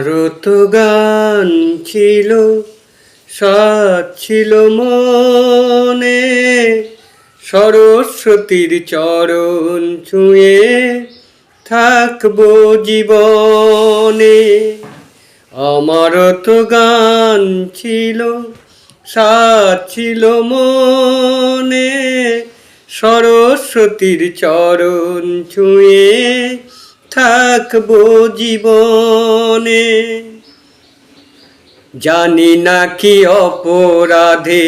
আমারও তো গান ছিল, সাথ ছিল মনে, সরস্বতীর চরণ ছুঁয়ে থাকবো জীবনে। আমারও তো গান ছিল, সাথ ছিল মনে, সরস্বতীর চরণ ছুঁয়ে থাকবো জীবনে। জানি না কি অপরাধে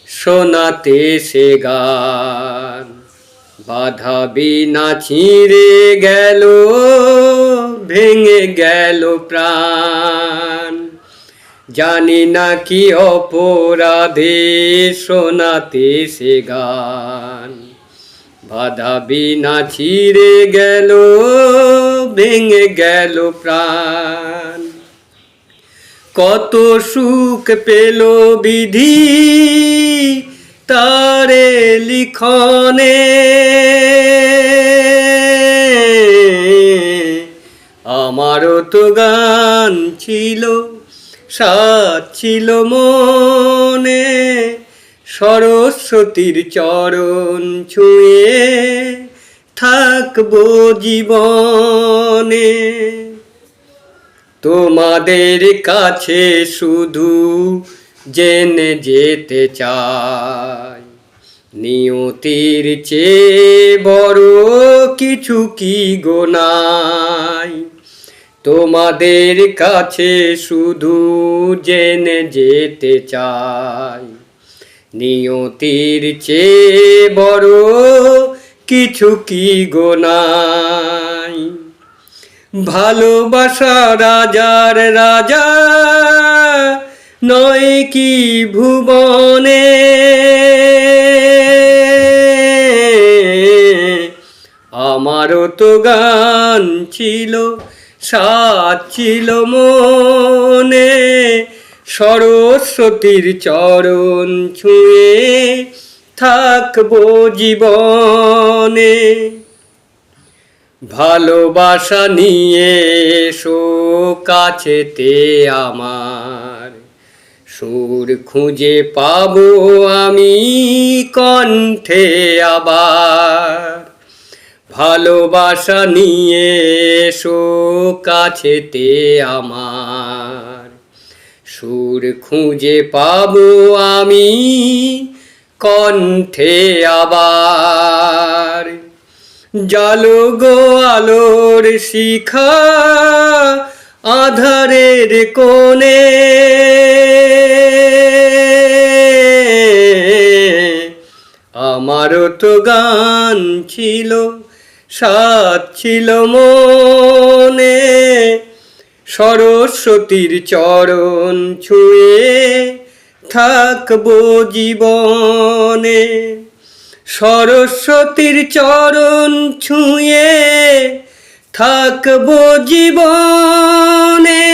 শোনাতে সে গান, বাধা বিনা ছিঁড়ে গেল, ভেঙে গেল প্রাণ। জানি না কি অপরাধে শোনাতে সে গান, বাধা বিনা ছিঁড়ে গেল, ভেঙে গেল প্রাণ। কত সুখ পেল বিধি তারে লিখনে, আমারও তো গান ছিল, সাথ ছিল মনে, সরস্বতীর চরণ ছুঁয়ে থাকবো জীবনে। তোমাদের কাছে শুধু জেনে যেতে চাই, নিয়তির চেয়ে বড় কিছু কি গো নাই। তোমাদের কাছে শুধু জেনে যেতে চাই, নিয়তির চেয়ে বড় কিছু কি গো নাই। ভালোবাসা রাজার রাজা নয় কি ভুবনে, আমারও তো গান ছিল, সাথ ছিল মনে, সরস্বতীর চরণ ছুঁয়ে থাকবো জীবনে। ভালোবাসা নিয়ে এসো কাছেতে আমার, সুর খুঁজে পাবো আমি কণ্ঠে আবার। ভালোবাসা নিয়ে এসো কাছেতে আমার, সুর খুঁজে পাবো আমি কণ্ঠে আবার। জালো গো আলোর শিখা আধারের কোণে, আমারও তো গান ছিল, সাথ ছিল মনে, সরস্বতীর চরণ ছুঁয়ে থাকবো জীবনে। সরস্বতীর চরণ ছুঁয়ে থাকবো জীবনে।